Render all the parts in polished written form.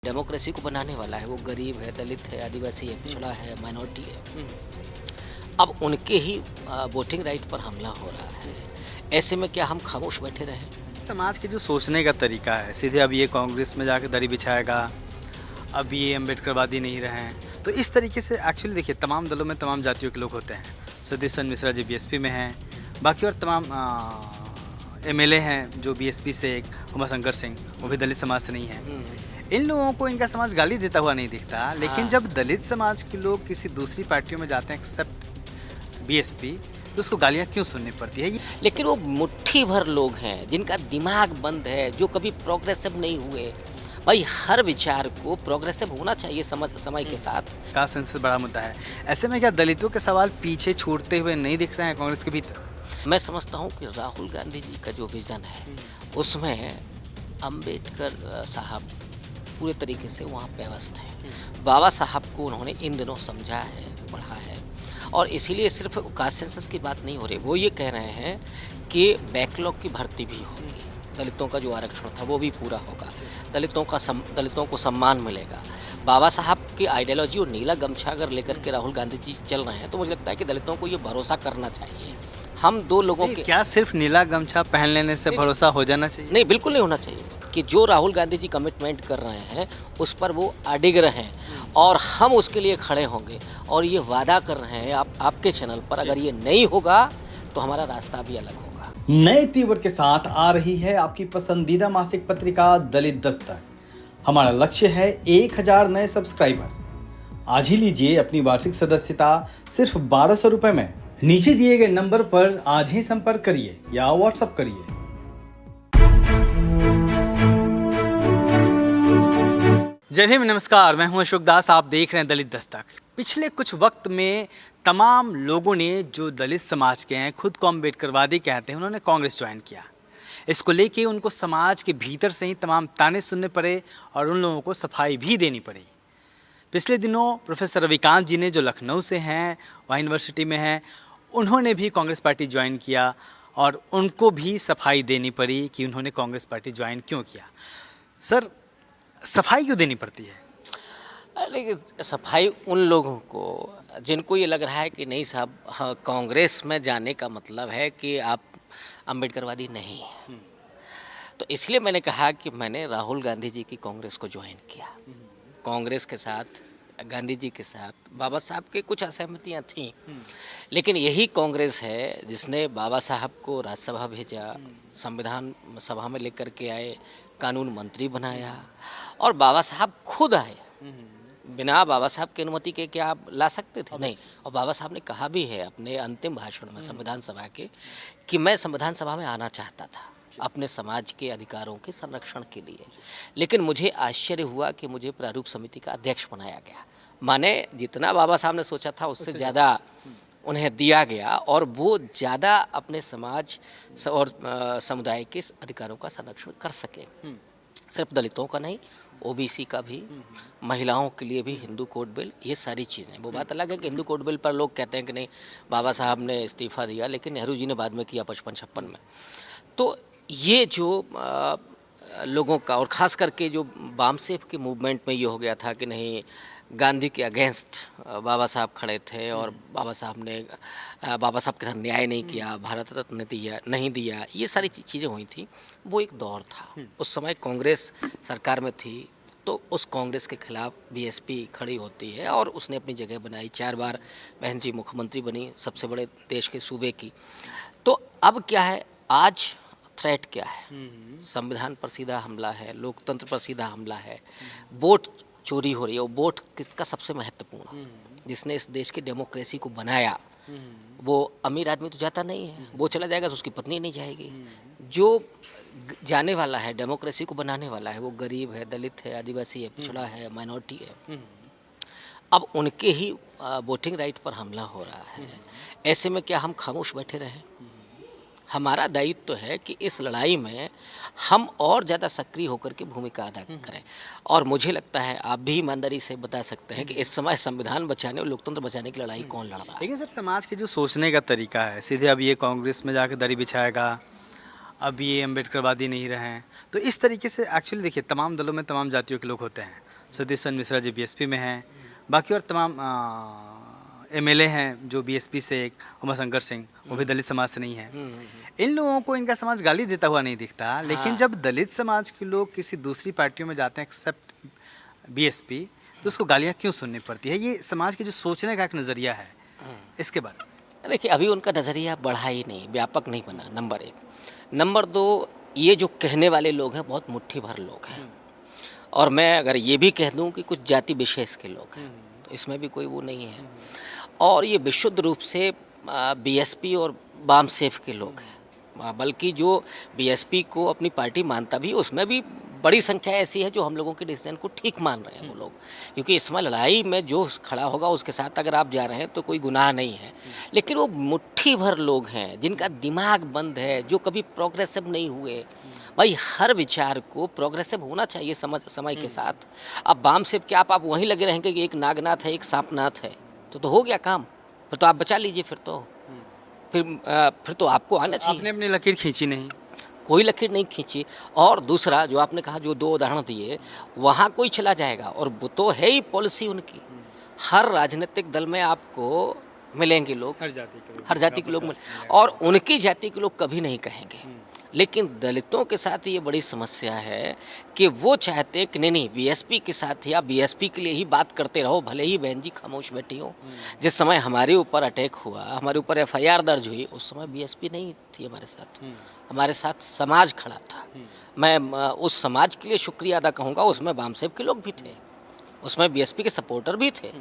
Democracy को बनाने वाला है, वो गरीब है, दलित है, आदिवासी है, पिछड़ा है, माइनॉरिटी है। अब उनके ही वोटिंग राइट पर हमला हो रहा है। ऐसे में क्या हम खामोश बैठे रहें? समाज के जो सोचने का तरीका है, सीधे अब ये कांग्रेस में जाकर दरी बिछाएगा, अब ये अम्बेडकरवादी नहीं रहे हैं, तो इस तरीके से एक्चुअली देखिए तमाम दलों में तमाम जातियों के लोग होते हैं। सतीश चंद्र मिश्रा जी बीएसपी में हैं, बाकी और तमाम एमएलए हैं जो बीएसपी से, एक उमाशंकर सिंह वो भी दलित समाज से नहीं है। इन लोगों को इनका समाज गाली देता हुआ नहीं दिखता, लेकिन जब दलित समाज के लोग किसी दूसरी पार्टियों में जाते हैं एक्सेप्ट बीएसपी, तो उसको गालियाँ क्यों सुननी पड़ती है? लेकिन वो मुट्ठी भर लोग हैं जिनका दिमाग बंद है, जो कभी प्रोग्रेसिव नहीं हुए। भाई हर विचार को प्रोग्रेसिव होना चाहिए समय के साथ। कास्ट सेंसस बड़ा मुद्दा है। ऐसे में क्या दलितों के सवाल पीछे छूटते हुए नहीं दिख रहे हैं कांग्रेस के भीतर? मैं समझता हूँ कि राहुल गांधी जी का जो विज़न है उसमें अम्बेडकर साहब पूरे तरीके से वहाँ पे व्यस्त हैं। बाबा साहब को उन्होंने इन दिनों समझा है, पढ़ा है, और इसीलिए सिर्फ कास्ट सेंसस की बात नहीं हो रही। वो ये कह रहे हैं कि बैकलॉग की भर्ती भी होगी, दलितों का जो आरक्षण था वो भी पूरा होगा, दलितों को सम्मान मिलेगा। बाबा साहब की आइडियोलॉजी और नीला गमछा अगर लेकर के राहुल गांधी जी चल रहे हैं तो मुझे लगता है कि दलितों को ये भरोसा करना चाहिए। हम दो लोगों के क्या सिर्फ नीला गमछा पहन लेने से भरोसा हो जाना चाहिए? नहीं, बिल्कुल नहीं होना चाहिए कि जो राहुल गांधी जी कमिटमेंट कर रहे हैं उस पर वो अडिग रहें और हम उसके लिए खड़े होंगे। और ये वादा कर रहे हैं आपके चैनल पर, अगर ये नहीं होगा तो हमारा रास्ता भी अलग होगा। नए तीवर के साथ आ रही है आपकी पसंदीदा मासिक पत्रिका दलित दस्तक। हमारा लक्ष्य है 1000 नए सब्सक्राइबर। आज ही लीजिए अपनी वार्षिक सदस्यता सिर्फ 1200 रुपए में। नीचे दिए गए नंबर पर आज ही संपर्क करिए या व्हाट्सएप करिए। जय हिंद, नमस्कार, मैं हूं अशोक दास, आप देख रहे हैं दलित दस्तक। पिछले कुछ वक्त में तमाम लोगों ने जो दलित समाज के हैं, खुद को अम्बेडकरवादी कहते हैं, उन्होंने कांग्रेस ज्वाइन किया। इसको लेके उनको समाज के भीतर से ही तमाम ताने सुनने पड़े और उन लोगों को सफाई भी देनी पड़ी। पिछले दिनों प्रोफेसर रविकांत जी ने, जो लखनऊ से हैं, वहाँ यूनिवर्सिटी में हैं, उन्होंने भी कांग्रेस पार्टी ज्वाइन किया और उनको भी सफाई देनी पड़ी कि उन्होंने कांग्रेस पार्टी ज्वाइन क्यों किया। सर, सफाई क्यों देनी पड़ती है? लेकिन सफाई उन लोगों को जिनको ये लग रहा है कि नहीं साहब, हाँ, कांग्रेस में जाने का मतलब है कि आप अम्बेडकरवादी नहीं हैं। तो इसलिए मैंने कहा कि मैंने राहुल गांधी जी की कांग्रेस को ज्वाइन किया। कांग्रेस के साथ, गांधी जी के साथ बाबा साहब के कुछ असहमतियाँ थीं, लेकिन यही कांग्रेस है जिसने बाबा साहब को राज्यसभा भेजा, संविधान सभा में लेकर के आए, कानून मंत्री बनाया, और बाबा साहब खुद आए। बिना बाबा साहब की अनुमति के क्या आप ला सकते थे? नहीं। और बाबा साहब ने कहा भी है अपने अंतिम भाषण में संविधान सभा के कि मैं संविधान सभा में आना चाहता था अपने समाज के अधिकारों के संरक्षण के लिए, लेकिन मुझे आश्चर्य हुआ कि मुझे प्रारूप समिति का अध्यक्ष बनाया गया। माने जितना बाबा साहब ने सोचा था उससे ज़्यादा उन्हें दिया गया, और वो ज़्यादा अपने समाज और समुदाय के अधिकारों का संरक्षण कर सके। सिर्फ दलितों का नहीं, ओबीसी का भी, महिलाओं के लिए भी हिंदू कोड बिल, ये सारी चीज़ें। वो बात अलग है कि हिंदू कोड बिल पर लोग कहते हैं कि नहीं, बाबा साहब ने इस्तीफ़ा दिया, लेकिन नेहरू जी ने बाद में किया 55-56 में। तो ये जो लोगों का, और ख़ास करके जो वामसेफ के मूवमेंट में ये हो गया था कि नहीं, गांधी के अगेंस्ट बाबा साहब खड़े थे और बाबा साहब के साथ न्याय नहीं किया, भारत रत्न नहीं दिया, ये सारी चीज़ें हुई थी। वो एक दौर था, उस समय कांग्रेस सरकार में थी, तो उस कांग्रेस के खिलाफ बीएसपी खड़ी होती है और उसने अपनी जगह बनाई। 4 बार बहन जी मुख्यमंत्री बनी सबसे बड़े देश के सूबे की। तो अब क्या है, आज थ्रेट क्या है? संविधान पर सीधा हमला है, लोकतंत्र पर सीधा हमला है, वोट चोरी हो रही है। वो वोट किसका सबसे महत्वपूर्ण, जिसने इस देश की डेमोक्रेसी को बनाया, वो अमीर आदमी तो जाता नहीं है, वो चला जाएगा तो उसकी पत्नी नहीं जाएगी। जो जाने वाला है, डेमोक्रेसी को बनाने वाला है, वो गरीब है, दलित है, आदिवासी है, पिछड़ा है, माइनॉरिटी है। अब उनके ही वोटिंग राइट पर हमला हो रहा है। ऐसे में क्या हम खामोश बैठे रहें? हमारा दायित्व तो है कि इस लड़ाई में हम और ज़्यादा सक्रिय होकर के भूमिका अदा करें। और मुझे लगता है आप भी ईमानदारी से बता सकते हैं कि इस समय संविधान बचाने और लोकतंत्र बचाने की लड़ाई कौन लड़ रहा है। लेकिन सर, समाज के जो सोचने का तरीका है, सीधे अब ये कांग्रेस में जाकर दरी बिछाएगा, अब ये अम्बेडकरवादी नहीं रहे हैं, तो इस तरीके से एक्चुअली देखिए तमाम दलों में तमाम जातियों के लोग होते हैं। सुदर्शन मिश्रा जी बीएसपी में हैं, बाकी और तमाम एमएलए हैं जो बीएसपी से, एक उमाशंकर सिंह वो भी दलित समाज से नहीं है। इन लोगों को इनका समाज गाली देता हुआ नहीं दिखता, लेकिन जब दलित समाज के लोग किसी दूसरी पार्टियों में जाते हैं एक्सेप्ट बीएसपी, तो उसको गालियाँ क्यों सुननी पड़ती है? ये समाज के जो सोचने का एक नज़रिया है, इसके बारे में। देखिए, अभी उनका नज़रिया बढ़ा ही नहीं, व्यापक नहीं बना, नंबर 1। नंबर 2, ये जो कहने वाले लोग हैं बहुत मुट्ठी भर लोग हैं, और मैं अगर ये भी कह दूं कि कुछ जाति विशेष के लोग हैं, तो इसमें भी कोई वो नहीं है। और ये विशुद्ध रूप से बीएसपी और वाम सेफ के लोग हैं, बल्कि जो बीएसपी को अपनी पार्टी मानता भी, उसमें भी बड़ी संख्या ऐसी है जो हम लोगों के डिसीजन को ठीक मान रहे हैं वो लोग, क्योंकि इसमें लड़ाई में जो खड़ा होगा उसके साथ अगर आप जा रहे हैं तो कोई गुनाह नहीं है। लेकिन वो मुट्ठी भर लोग हैं जिनका दिमाग बंद है, जो कभी प्रोग्रेसिव नहीं हुए। भाई, हर विचार को प्रोग्रेसिव होना चाहिए समय के साथ। अब वाम से क्या आप वहीं लगे रहेंगे कि एक नागनाथ है, एक सांपनाथ है, तो हो गया काम, फिर तो आप बचा लीजिए। फिर तो आपको आना चाहिए। आपने अपनी लकीर खींची नहीं, कोई लकीर नहीं खींची। और दूसरा, जो आपने कहा, जो 2 उदाहरण दिए, वहाँ कोई चला जाएगा, और वो तो है ही पॉलिसी उनकी। हर राजनीतिक दल में आपको मिलेंगे लोग, हर जाति के लोग मिले, और उनकी जाति के लोग कभी नहीं कहेंगे। लेकिन दलितों के साथ ये बड़ी समस्या है कि वो चाहते हैं कि नहीं, बीएसपी के साथ या बीएसपी के लिए ही बात करते रहो, भले ही बहन जी खामोश बैठी हो। जिस समय हमारे ऊपर अटैक हुआ, हमारे ऊपर एफआईआर दर्ज हुई, उस समय बीएसपी नहीं थी हमारे साथ, हमारे साथ समाज खड़ा था। मैं उस समाज के लिए शुक्रिया अदा कहूँगा, उसमें वामसेव के लोग भी थे, उसमें बीएसपी के सपोर्टर भी थे,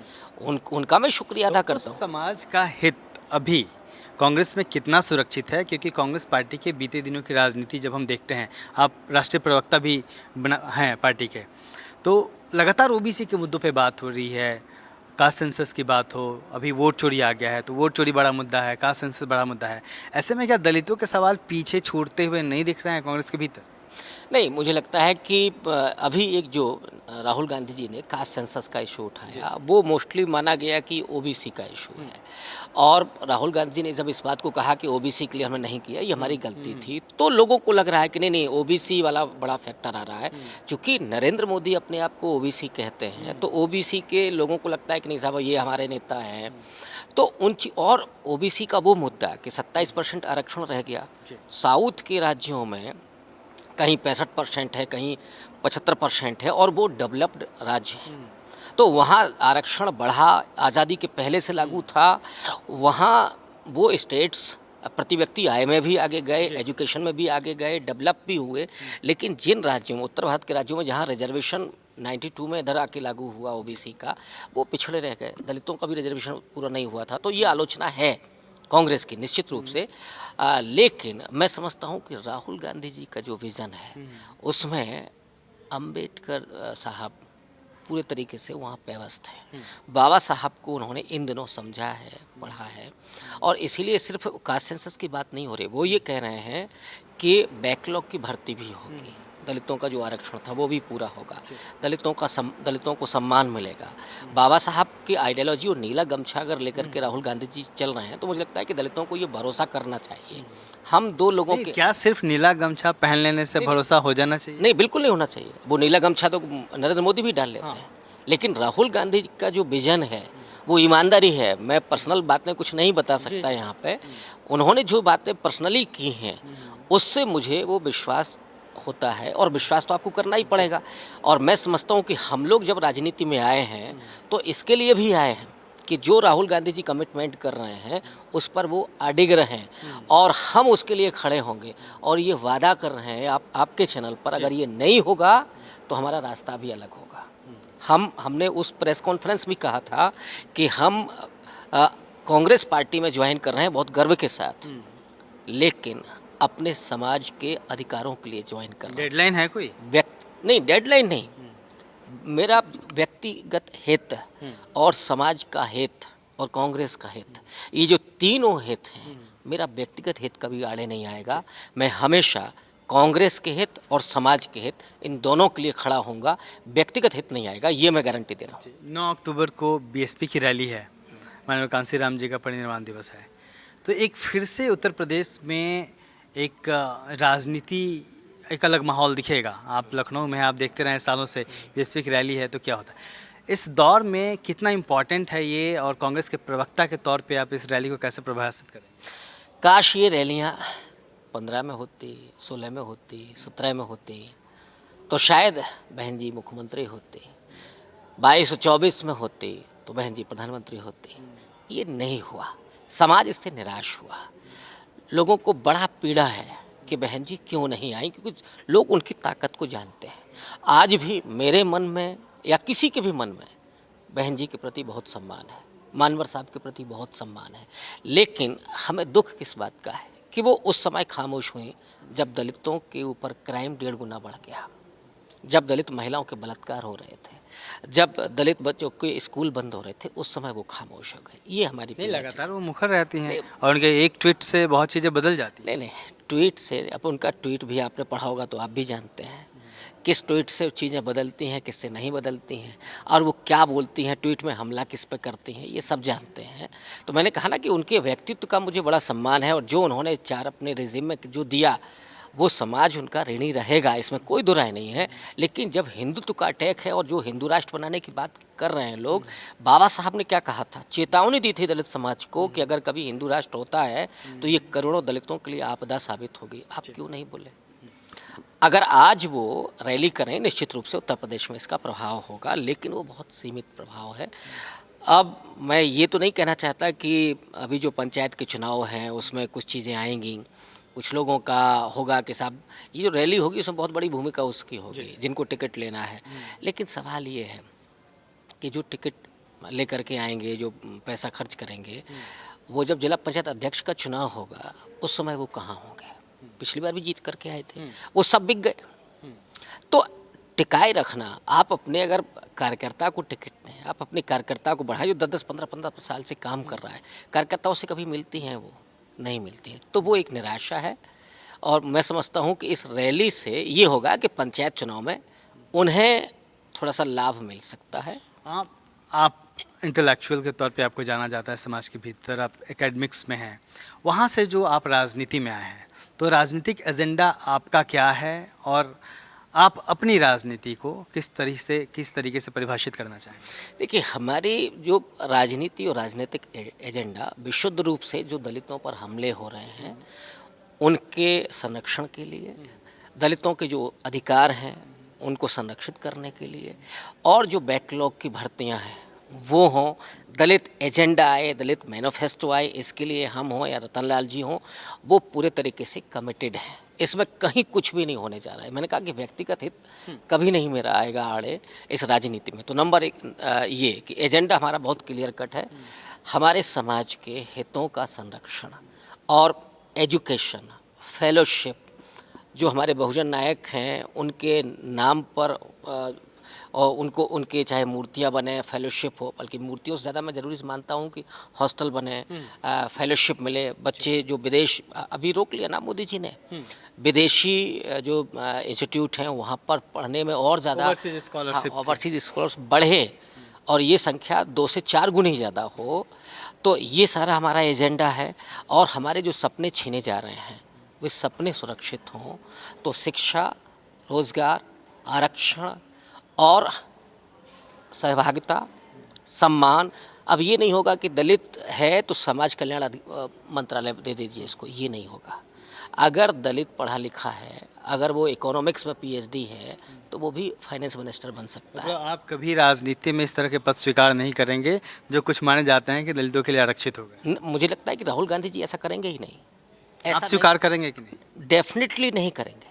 उनका मैं शुक्रिया अदा करता हूँ। समाज का हित अभी कांग्रेस में कितना सुरक्षित है? क्योंकि कांग्रेस पार्टी के बीते दिनों की राजनीति जब हम देखते हैं, आप राष्ट्रीय प्रवक्ता भी हैं पार्टी के, तो लगातार ओबीसी के मुद्दों पे बात हो रही है, कास्ट सेंसस की बात हो, अभी वोट चोरी आ गया है, तो वोट चोरी बड़ा मुद्दा है, कास्ट सेंसस बड़ा मुद्दा है। ऐसे में क्या दलितों के सवाल पीछे छूटते हुए नहीं दिख रहे हैं कांग्रेस के भीतर? नहीं, मुझे लगता है कि अभी एक जो राहुल गांधी जी ने कास्ट सेंसस का इशू उठाया, वो मोस्टली माना गया कि ओबीसी का इशू है। और राहुल गांधी जी ने जब इस बात को कहा कि ओबीसी के लिए हमने नहीं किया, ये हमारी गलती थी, तो लोगों को लग रहा है कि नहीं, ओबीसी वाला बड़ा फैक्टर आ रहा है। चूँकि नरेंद्र मोदी अपने आप को ओबीसी कहते हैं, तो ओबीसी के लोगों को लगता है कि नहीं साहब, ये हमारे नेता हैं। तो और ओबीसी का वो मुद्दा कि 27% आरक्षण रह गया, साउथ के राज्यों में कहीं 65% है, कहीं 75% है, और वो डेवलप्ड राज्य हैं, तो वहाँ आरक्षण बढ़ा, आज़ादी के पहले से लागू था। वहाँ वो स्टेट्स प्रति व्यक्ति आय में भी आगे गए, एजुकेशन में भी आगे गए, डेवलप भी हुए। लेकिन जिन राज्यों में, उत्तर भारत के राज्यों में जहाँ रिजर्वेशन 92 में इधर आके लागू हुआ ओबीसी का, वो पिछड़े रह गए, दलितों का भी रिजर्वेशन पूरा नहीं हुआ था। तो ये आलोचना है कांग्रेस की निश्चित रूप से। लेकिन मैं समझता हूँ कि राहुल गांधी जी का जो विज़न है, उसमें अंबेडकर साहब पूरे तरीके से वहाँ व्यवस्थ हैं। बाबा साहब को उन्होंने इन दिनों समझा है, पढ़ा है, और इसीलिए सिर्फ कास्ट सेंसस की बात नहीं हो रही, वो ये कह रहे हैं कि बैकलॉग की भर्ती भी होगी, दलितों का जो आरक्षण था वो भी पूरा होगा, दलितों को सम्मान मिलेगा। बाबा साहब की आइडियोलॉजी और नीला गमछा अगर लेकर के राहुल गांधी जी चल रहे हैं, तो मुझे लगता है कि दलितों को ये भरोसा करना चाहिए। हम 2 लोगों के, क्या सिर्फ नीला गमछा पहन लेने से भरोसा हो जाना चाहिए? नहीं, बिल्कुल नहीं होना चाहिए। वो नीला गमछा तो नरेंद्र मोदी भी डाल लेते हैं, लेकिन राहुल गांधी का जो विजन है वो ईमानदारी है। मैं पर्सनल बातें कुछ नहीं बता सकता यहाँ पे, उन्होंने जो बातें पर्सनली की हैं उससे मुझे वो विश्वास होता है, और विश्वास तो आपको करना ही पड़ेगा। और मैं समझता हूँ कि हम लोग जब राजनीति में आए हैं तो इसके लिए भी आए हैं कि जो राहुल गांधी जी कमिटमेंट कर रहे हैं उस पर वो अडिग रहें, और हम उसके लिए खड़े होंगे। और ये वादा कर रहे हैं आपके चैनल पर, अगर ये नहीं होगा तो हमारा रास्ता भी अलग होगा। हमने उस प्रेस कॉन्फ्रेंस में कहा था कि हम कांग्रेस पार्टी में ज्वाइन कर रहे हैं बहुत गर्व के साथ, लेकिन अपने समाज के अधिकारों के लिए ज्वाइन कर रहे हैं। डेडलाइन है कोई? नहीं, डेडलाइन नहीं, मेरा व्यक्तिगत हित और समाज का हित और कांग्रेस का हित, ये जो तीनों हित हैं, मेरा व्यक्तिगत हित कभी आड़े नहीं आएगा। मैं हमेशा कांग्रेस के हित और समाज के हित, इन दोनों के लिए खड़ा होऊंगा, व्यक्तिगत हित नहीं आएगा, ये मैं गारंटी दे रहा हूँ। 9 अक्टूबर को बीएसपी की रैली है, माननीय कांसीराम जी का परिनिर्वाण दिवस है, तो एक फिर से उत्तर प्रदेश में एक राजनीति एक अलग माहौल दिखेगा। आप लखनऊ में हैं, आप देखते रहे सालों से वैश्विक रैली है तो क्या होता है। इस दौर में कितना इम्पोर्टेंट है ये, और कांग्रेस के प्रवक्ता के तौर पे आप इस रैली को कैसे प्रभावित करें? काश ये रैलियाँ 15 में होती, 16 में होती, 17 में होती, तो शायद बहन जी मुख्यमंत्री होती, 22 और 24 में होती तो बहन जी प्रधानमंत्री होती। ये नहीं हुआ, समाज इससे निराश हुआ। लोगों को बड़ा पीड़ा है कि बहन जी क्यों नहीं आई, क्योंकि लोग उनकी ताकत को जानते हैं। आज भी मेरे मन में या किसी के भी मन में बहन जी के प्रति बहुत सम्मान है, मानवर साहब के प्रति बहुत सम्मान है, लेकिन हमें दुख किस बात का है कि वो उस समय खामोश हुई जब दलितों के ऊपर क्राइम 1.5 गुना बढ़ गया, जब दलित महिलाओं के बलात्कार हो रहे थे, जब दलित बच्चों के स्कूल बंद हो रहे थे, उस समय वो खामोश हो गए। ये हमारी नहीं, पीड़ा है। लगातार वो मुखर रहती हैं और उनके एक ट्वीट से बहुत चीज़ें बदल जाती हैं। नहीं, ट्वीट से, अब उनका ट्वीट भी आपने पढ़ा होगा तो आप भी जानते हैं किस ट्वीट से चीज़ें बदलती हैं, किससे नहीं बदलती हैं, और वो क्या बोलती हैं, ट्वीट में हमला किस पे करती हैं, ये सब जानते हैं। तो मैंने कहा ना कि उनके व्यक्तित्व का मुझे बड़ा सम्मान है, और जो उन्होंने 4 अपने रिजिम में जो दिया वो समाज उनका ऋणी रहेगा, इसमें कोई दो राय नहीं है। लेकिन जब हिंदुत्व का अटैक है और जो हिंदू राष्ट्र बनाने की बात कर रहे हैं लोग, बाबा साहब ने क्या कहा था, चेतावनी दी थी दलित समाज को कि अगर कभी हिंदू राष्ट्र होता है तो ये करोड़ों दलितों के लिए आपदा साबित होगी। आप क्यों नहीं बोले? अगर आज वो रैली करें, निश्चित रूप से उत्तर प्रदेश में इसका प्रभाव होगा, लेकिन वो बहुत सीमित प्रभाव है। अब मैं ये तो नहीं कहना चाहता कि अभी जो पंचायत के चुनाव हैं उसमें कुछ चीज़ें आएंगी, कुछ लोगों का होगा कि साहब ये जो रैली होगी उसमें बहुत बड़ी भूमिका उसकी होगी जिनको टिकट लेना है। लेकिन सवाल ये है कि जो टिकट लेकर के आएंगे, जो पैसा खर्च करेंगे, वो जब जिला पंचायत अध्यक्ष का चुनाव होगा उस समय वो कहाँ होंगे? पिछली बार भी जीत करके आए थे, वो सब बिक गए। तो टिकाए रखना, आप अपने अगर कार्यकर्ता को टिकट दें, आप अपने कार्यकर्ता को बढ़ाए, जो 10-10, 15-15 साल से काम कर रहा है, कार्यकर्ताओं से कभी मिलती हैं? वो नहीं मिलती है, तो वो एक निराशा है। और मैं समझता हूँ कि इस रैली से ये होगा कि पंचायत चुनाव में उन्हें थोड़ा सा लाभ मिल सकता है। आप इंटेलेक्चुअल के तौर पे आपको जाना जाता है समाज के भीतर, आप एकेडमिक्स में हैं, वहाँ से जो आप राजनीति में आए हैं, तो राजनीतिक एजेंडा आपका क्या है और आप अपनी राजनीति को किस तरीके से परिभाषित करना चाहेंगे? देखिए, हमारी जो राजनीति और राजनीतिक एजेंडा विशुद्ध रूप से जो दलितों पर हमले हो रहे हैं उनके संरक्षण के लिए, दलितों के जो अधिकार हैं उनको संरक्षित करने के लिए, और जो बैकलॉग की भर्तियां हैं वो हों, दलित एजेंडा आए, दलित मैनिफेस्टो आए, इसके लिए हम हों या रतनलाल जी हों, वो पूरे तरीके से कमिटेड हैं। इसमें कहीं कुछ भी नहीं होने जा रहा है। मैंने कहा कि व्यक्तिगत हित कभी नहीं मेरा आएगा आड़े इस राजनीति में। तो नंबर 1 ये कि एजेंडा हमारा बहुत क्लियर कट है, हमारे समाज के हितों का संरक्षण और एजुकेशन, फेलोशिप, जो हमारे बहुजन नायक हैं उनके नाम पर और उनको उनके चाहे मूर्तियाँ बने, फेलोशिप हो, बल्कि मूर्तियों से ज़्यादा मैं ज़रूरी मानता हूँ कि हॉस्टल बने, फेलोशिप मिले। बच्चे जो विदेश, अभी रोक लिया ना मोदी जी ने, विदेशी जो इंस्टीट्यूट हैं वहाँ पर पढ़ने में और ज़्यादा ओवरसीज स्कॉलर्स बढ़े और ये संख्या 2 से 4 गुनी ज़्यादा हो, तो ये सारा हमारा एजेंडा है। और हमारे जो सपने छीने जा रहे हैं वे सपने सुरक्षित हों, तो शिक्षा, रोज़गार, आरक्षण और सहभागिता, सम्मान। अब ये नहीं होगा कि दलित है तो समाज कल्याण मंत्रालय दे दीजिए इसको, ये नहीं होगा। अगर दलित पढ़ा लिखा है, अगर वो इकोनॉमिक्स में पीएचडी है, तो वो भी फाइनेंस मिनिस्टर बन सकता है। आप कभी राजनीति में इस तरह के पद स्वीकार नहीं करेंगे जो कुछ माने जाते हैं कि दलितों के लिए आरक्षित हो गए? मुझे लगता है कि राहुल गांधी जी ऐसा करेंगे ही नहीं। आप स्वीकार करेंगे कि नहीं? डेफिनेटली नहीं करेंगे,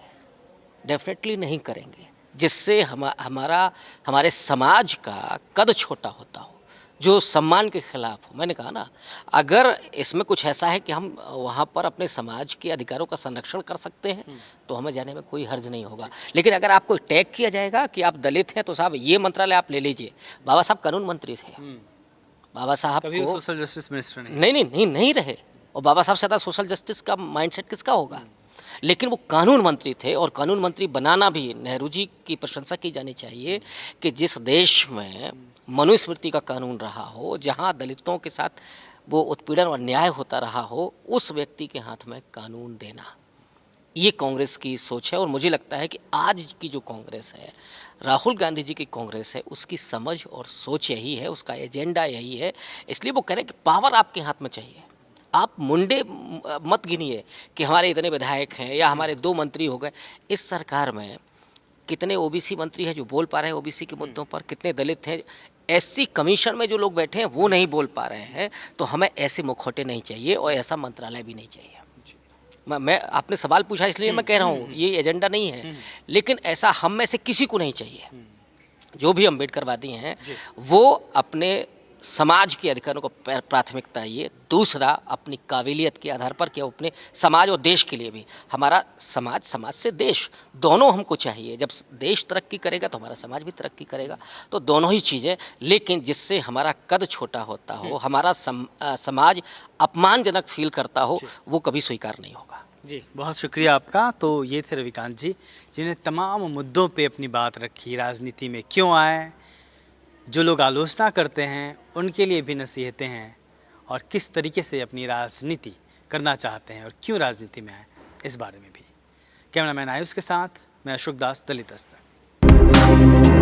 डेफिनेटली नहीं करेंगे, जिससे हमारे समाज का कद छोटा होता हो, जो सम्मान के खिलाफ हो। मैंने कहा ना, अगर इसमें कुछ ऐसा है कि हम वहाँ पर अपने समाज के अधिकारों का संरक्षण कर सकते हैं तो हमें जाने में कोई हर्ज नहीं होगा। लेकिन अगर आपको टैग किया जाएगा कि आप दलित हैं तो साहब ये मंत्रालय आप ले लीजिए। बाबा साहब कानून मंत्री थे, बाबा साहब कभी को सोशल जस्टिस मिनिस्टर नहीं रहे, और बाबा साहब से ज़्यादा सोशल जस्टिस का माइंडसेट किसका होगा? लेकिन वो कानून मंत्री थे, और कानून मंत्री बनाना भी नेहरू जी की प्रशंसा की जानी चाहिए कि जिस देश में मनुस्मृति का कानून रहा हो, जहाँ दलितों के साथ वो उत्पीड़न और अन्याय होता रहा हो, उस व्यक्ति के हाथ में कानून देना, ये कांग्रेस की सोच है और मुझे लगता है कि आज की जो कांग्रेस है, राहुल गांधी जी की कांग्रेस है, उसकी समझ और सोच यही है, उसका एजेंडा यही है। इसलिए वो कह रहे हैं कि पावर आपके हाथ में चाहिए। आप मुंडे मत गिनिए कि हमारे इतने विधायक हैं या हमारे 2 मंत्री हो गए। इस सरकार में कितने ओबीसी मंत्री हैं जो बोल पा रहे हैं ओबीसी के मुद्दों पर, कितने दलित हैं। एससी कमीशन में जो लोग बैठे हैं वो नहीं बोल पा रहे हैं। तो हमें ऐसे मुखौटे नहीं चाहिए और ऐसा मंत्रालय भी नहीं चाहिए। मैं आपने सवाल पूछा इसलिए मैं कह रहा हूँ ये एजेंडा नहीं है, लेकिन ऐसा हम में से किसी को नहीं चाहिए। जो भी अम्बेडकरवादी हैं वो अपने समाज के अधिकारों को प्राथमिकता ये, दूसरा अपनी काबिलियत के आधार पर कि वो अपने समाज और देश के लिए भी, हमारा समाज, समाज से देश, दोनों हमको चाहिए। जब देश तरक्की करेगा तो हमारा समाज भी तरक्की करेगा। तो दोनों ही चीज़ें, लेकिन जिससे हमारा कद छोटा होता हो, हमारा समाज अपमानजनक फील करता हो, वो कभी स्वीकार नहीं होगा। जी, बहुत शुक्रिया आपका। तो ये थे रविकांत जी, जिन्हें तमाम मुद्दों पे अपनी बात रखी, राजनीति में क्यों आए, जो लोग आलोचना करते हैं उनके लिए भी नसीहतें हैं, और किस तरीके से अपनी राजनीति करना चाहते हैं और क्यों राजनीति में आए, इस बारे में भी। कैमरामैन आयुष के साथ मैं अशोक दास, दलित दस्तक।